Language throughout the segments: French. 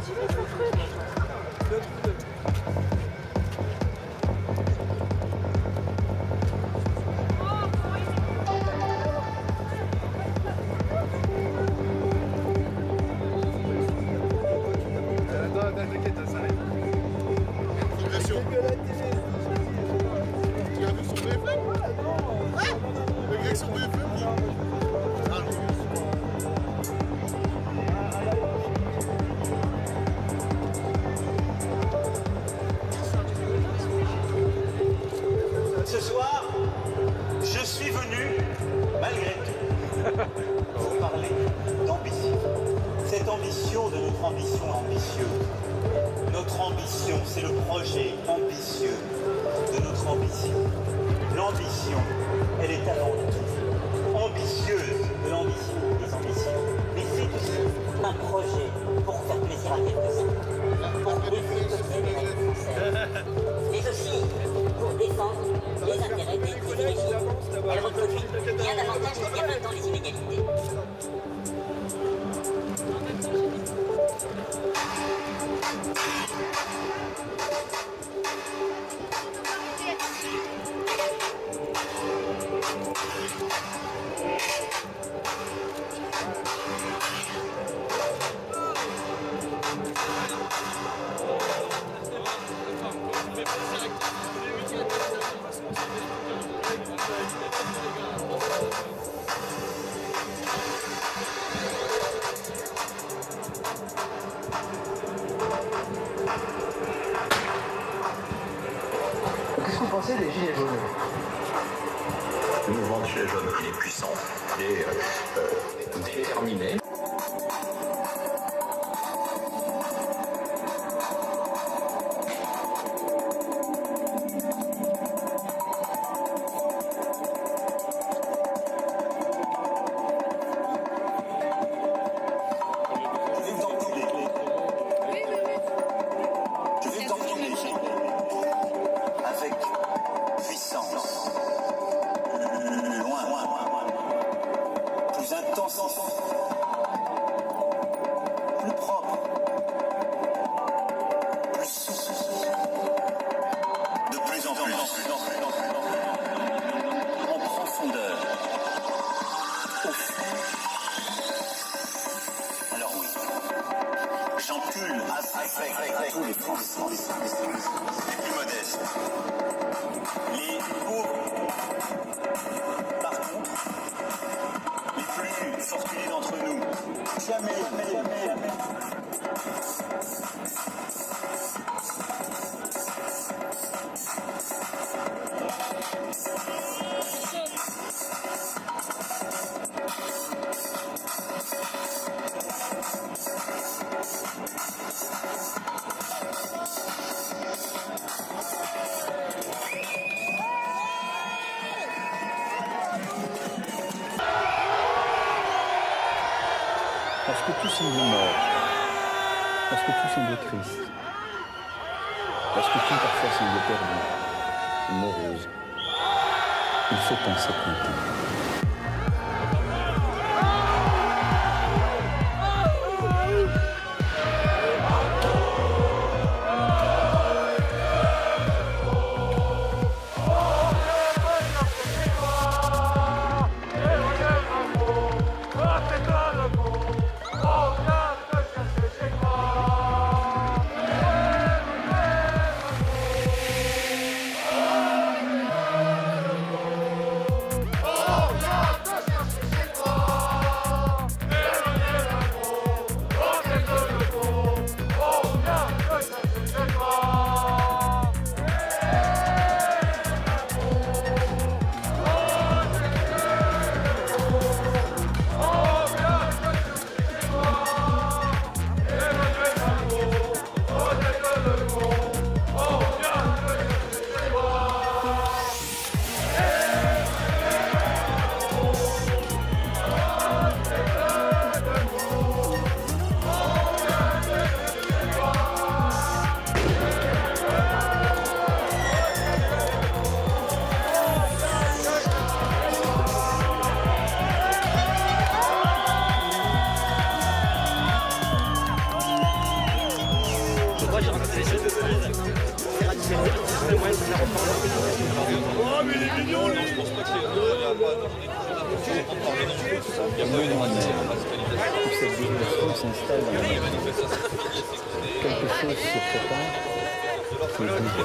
stylé ton truc. T'inquiète, ça arrive. Progression. Tu as vu son BFM? Ouais. Le grec sur BFM? Ah, Ce soir, je suis venu, malgré tout, vous parler d'ambition. Cette ambition de notre ambition ambitieuse. Notre ambition, c'est le projet ambitieux de notre ambition. L'ambition, elle est avant tout ambitieuse de l'ambition des ambitions. Mais c'est aussi un projet pour faire plaisir à quelques-uns, pour défendre les règles françaises, mais aussi pour défendre les intérêts des privilégiés. Elle reproduit bien davantage qu'il y a 20 ans les inégalités. Qu'est-ce que vous pensez des Gilets jaunes? Le mouvement des Gilets jaunes, il est puissant, il est déterminé. Je vais t'emmener avec puissance, loin, plus intense, plus propre, plus souple, de plus en plus, en profondeur, au fond. Alors oui, j'encule avec tous les Français, les plus modestes, les pauvres. Par contre, les plus fortunés d'entre nous, jamais. Parce que tout semble mort, parce que tout semble triste, parce que tout parfois semble perdu, morose, il faut penser compter. oh, Moi j'ai rencontré les choses de c'est radicalisé, c'est le moyen de faire reprendre. Oh, mais il est mignon, lui. Au milieu du mois de mai, où cette dépression s'installe, quelque chose se prépare qui est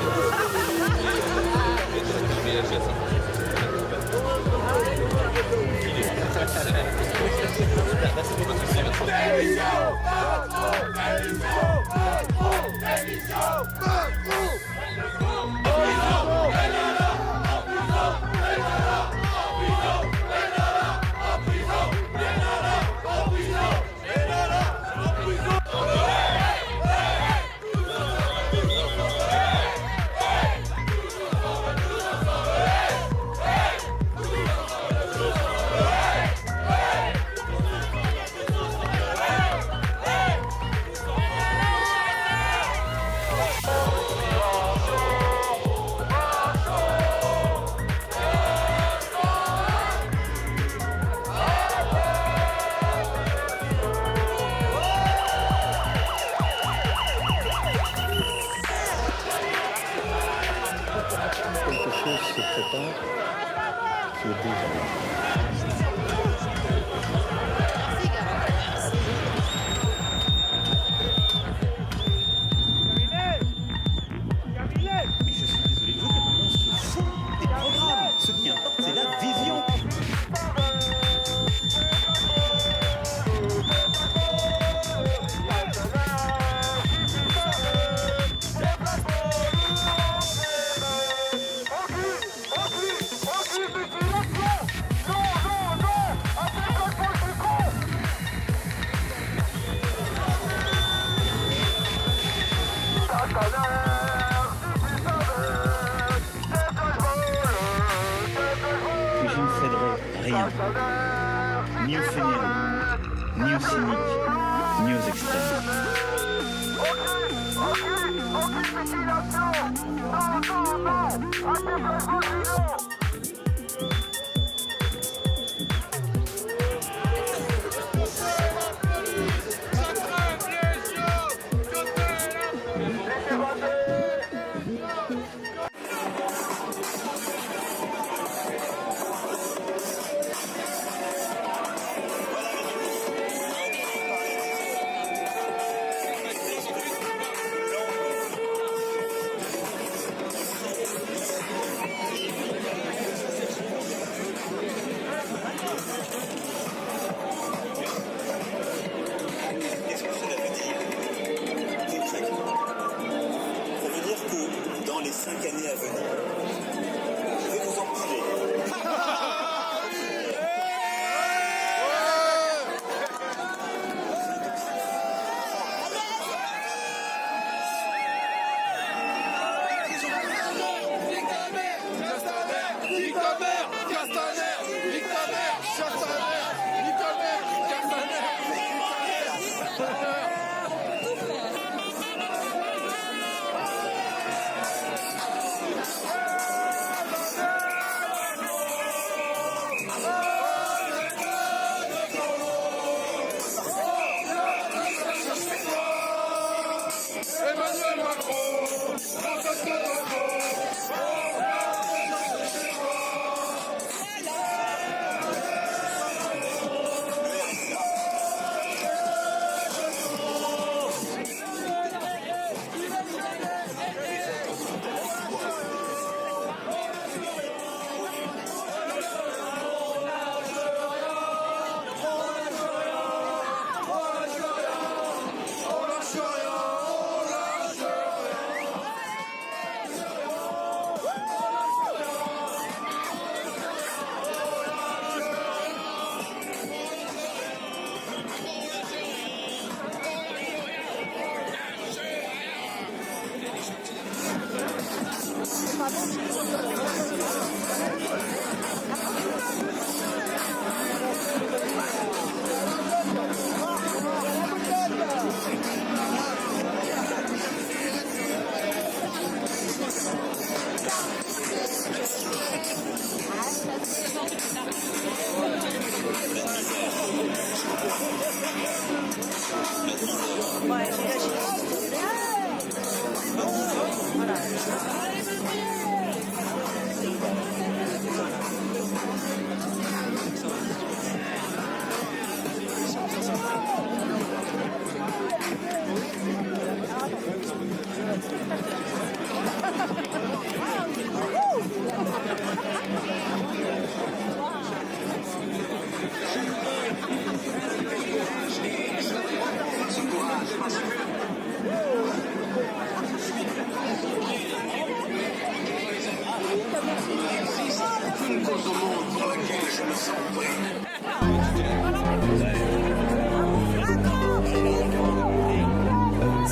ni aux fainéants, ni aux cyniques, ni aux extrêmes.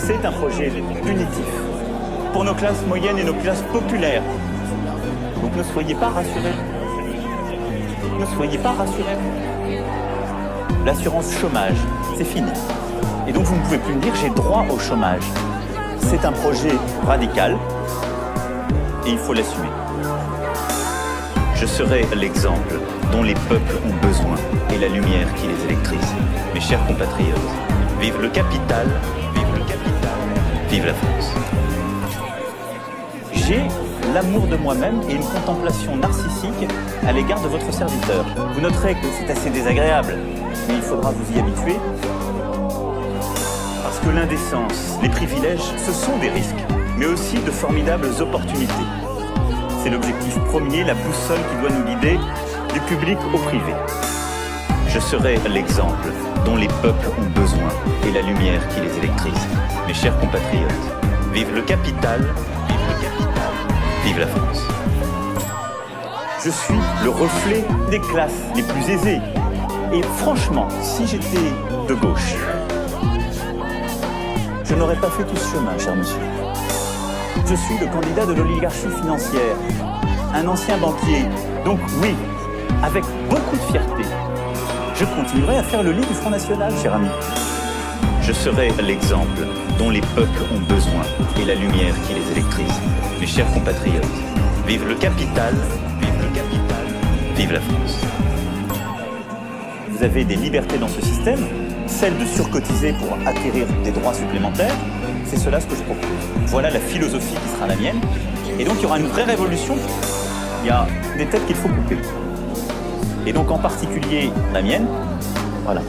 C'est un projet punitif pour nos classes moyennes et nos classes populaires. Donc ne soyez pas rassurés. Ne soyez pas rassurés. L'assurance chômage, c'est fini. Et donc vous ne pouvez plus me dire j'ai droit au chômage. C'est un projet radical et il faut l'assumer. Je serai l'exemple dont les peuples ont besoin et la lumière qui les électrise. Mes chers compatriotes, vive le capital, vive la France. J'ai l'amour de moi-même et une contemplation narcissique à l'égard de votre serviteur. Vous noterez que c'est assez désagréable, mais il faudra vous y habituer. Parce que l'indécence, les privilèges, ce sont des risques, mais aussi de formidables opportunités. C'est l'objectif premier, la boussole qui doit nous guider du public au privé. Je serai l'exemple dont les peuples ont besoin et la lumière qui les électrise. Mes chers compatriotes, vive le capital, vive la France. Je suis le reflet des classes les plus aisées. Et franchement, si j'étais de gauche, je n'aurais pas fait tout ce chemin, cher monsieur. Je suis le candidat de l'oligarchie financière, un ancien banquier. Donc oui, avec beaucoup de fierté, je continuerai à faire le lit du Front National, cher ami. Je serai l'exemple dont les peuples ont besoin et la lumière qui les électrise. Mes chers compatriotes, vive le capital, vive la France. Vous avez des libertés dans ce système, celle de surcotiser pour acquérir des droits supplémentaires, c'est cela ce que je propose. Voilà la philosophie qui sera la mienne. Et donc il y aura une vraie révolution. Il y a des têtes qu'il faut couper. Et donc en particulier la mienne, voilà.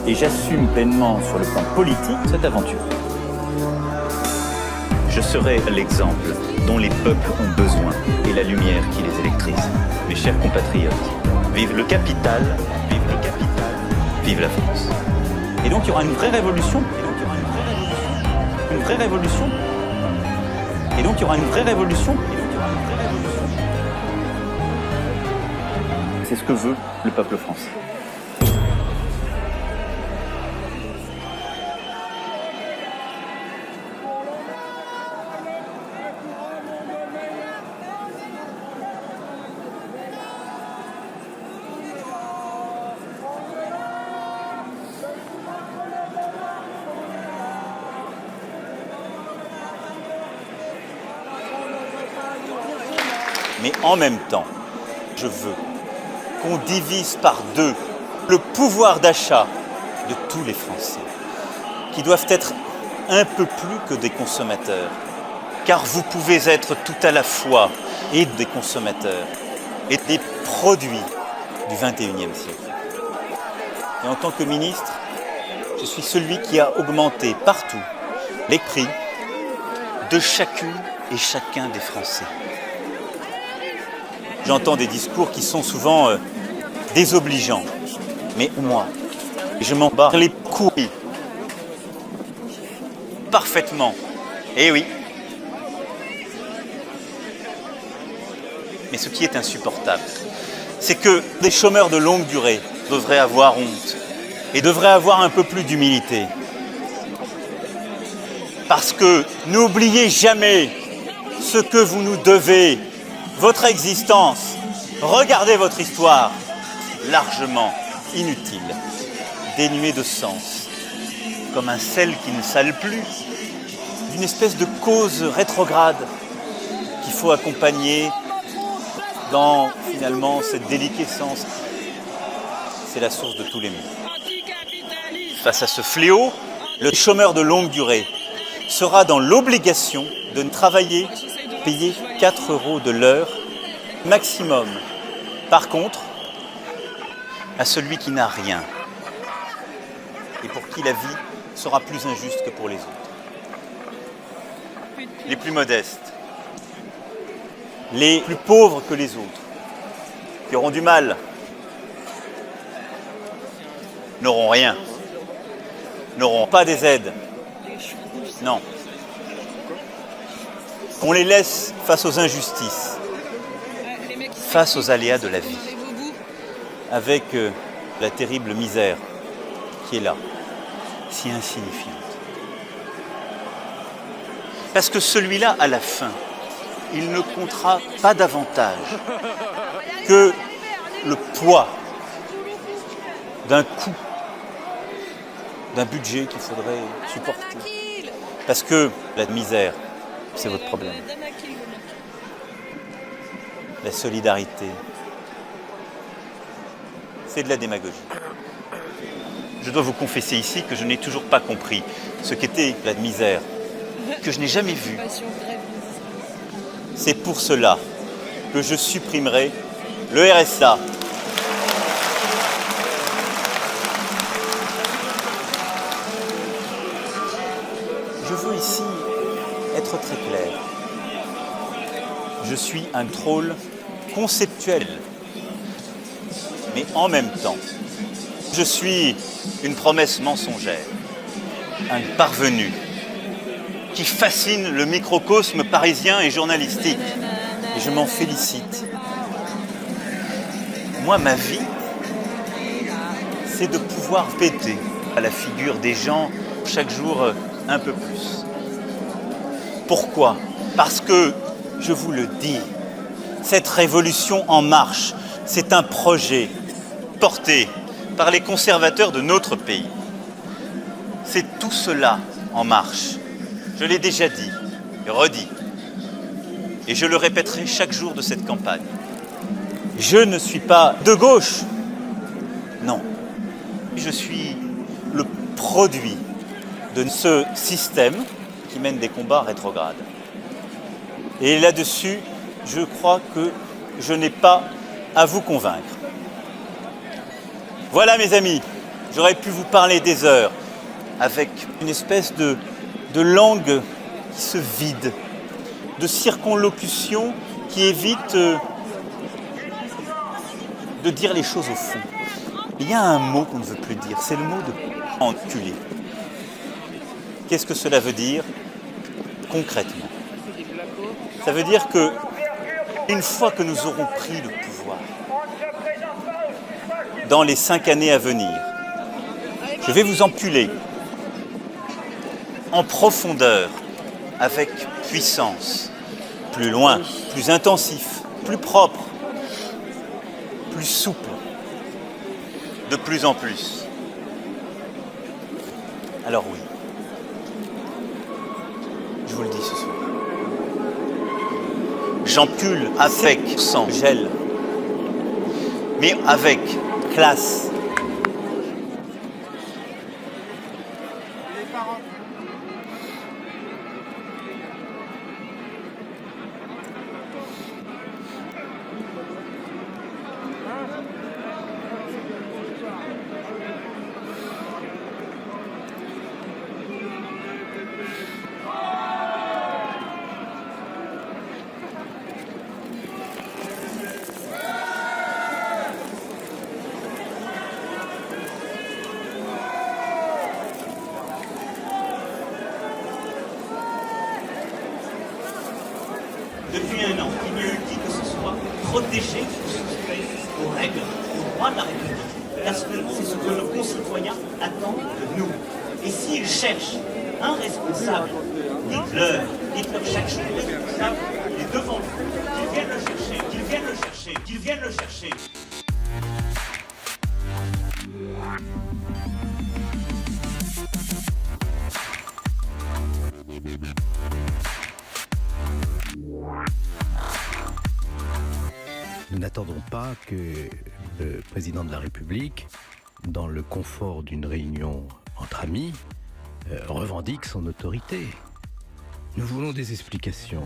Et j'assume pleinement sur le plan politique cette aventure. Je serai l'exemple dont les peuples ont besoin et la lumière qui les électrise. Mes chers compatriotes, vive le capital, vive la France. Et donc il y aura une vraie révolution. Une vraie révolution. Et donc il y aura une vraie révolution. C'est ce que veut le peuple français. Mais en même temps, je veux qu'on divise par deux le pouvoir d'achat de tous les Français, qui doivent être un peu plus que des consommateurs. Car vous pouvez être tout à la fois et des consommateurs et des produits du XXIe siècle. Et en tant que ministre, je suis celui qui a augmenté partout les prix de chacune et chacun des Français. J'entends des discours qui sont souvent désobligeants. Mais moi, je m'en bats les couilles. Parfaitement. Eh oui. Mais ce qui est insupportable, c'est que des chômeurs de longue durée devraient avoir honte et devraient avoir un peu plus d'humilité. Parce que n'oubliez jamais ce que vous nous devez. Votre existence, regardez votre histoire, largement inutile, dénuée de sens, comme un sel qui ne sale plus, d'une espèce de cause rétrograde qu'il faut accompagner dans, finalement, cette déliquescence. C'est la source de tous les maux. Face à ce fléau, le chômeur de longue durée sera dans l'obligation de travailler payer 4 € de l'heure maximum. Par contre, à celui qui n'a rien et pour qui la vie sera plus injuste que pour les autres. Les plus modestes, les plus pauvres que les autres, qui auront du mal, n'auront rien, n'auront pas des aides. Non. On les laisse face aux injustices, face aux aléas de la vie, avec la terrible misère qui est là, si insignifiante. Parce que celui-là, à la fin, il ne comptera pas davantage que le poids d'un coût, d'un budget qu'il faudrait supporter. Parce que la misère, c'est votre problème. La solidarité, c'est de la démagogie. Je dois vous confesser ici que je n'ai toujours pas compris ce qu'était la misère, que je n'ai jamais vu. C'est pour cela que je supprimerai le RSA. Je veux ici être très clair. Je suis un troll conceptuel, mais en même temps, je suis une promesse mensongère, un parvenu qui fascine le microcosme parisien et journalistique. Et je m'en félicite. Moi, ma vie, c'est de pouvoir péter à la figure des gens chaque jour un peu plus. Pourquoi ? Parce que, je vous le dis, cette révolution en marche, c'est un projet porté par les conservateurs de notre pays. C'est tout cela en marche. Je l'ai déjà dit et redit. Et je le répéterai chaque jour de cette campagne. Je ne suis pas de gauche. Non. Je suis le produit de ce système qui mène des combats rétrogrades. Et là-dessus, je crois que je n'ai pas à vous convaincre. Voilà mes amis, j'aurais pu vous parler des heures avec une espèce de langue qui se vide, de circonlocution qui évite de dire les choses au fond. Il y a un mot qu'on ne veut plus dire, c'est le mot de enculé. Qu'est-ce que cela veut dire concrètement? Ça veut dire que une fois que nous aurons pris le pouvoir, dans les 5 années à venir, je vais vous enculer en profondeur, avec puissance, plus loin, plus intensif, plus propre, plus souple, de plus en plus. Alors oui, je vous le dis ce soir. J'encule avec sang, gel, mais avec classe. Depuis 1 an, il n'y a eu qui que ce soit protégé ou soustrait aux règles, aux droits de la République. Parce que c'est ce que nos concitoyens attendent de nous. Et s'ils cherchent un responsable, dites-leur chaque jour responsable, il est devant vous. Qu'ils viennent le chercher, qu'ils viennent le chercher, qu'ils viennent le chercher. Nous n'attendons pas que le président de la République, dans le confort d'une réunion entre amis, revendique son autorité. Nous voulons des explications.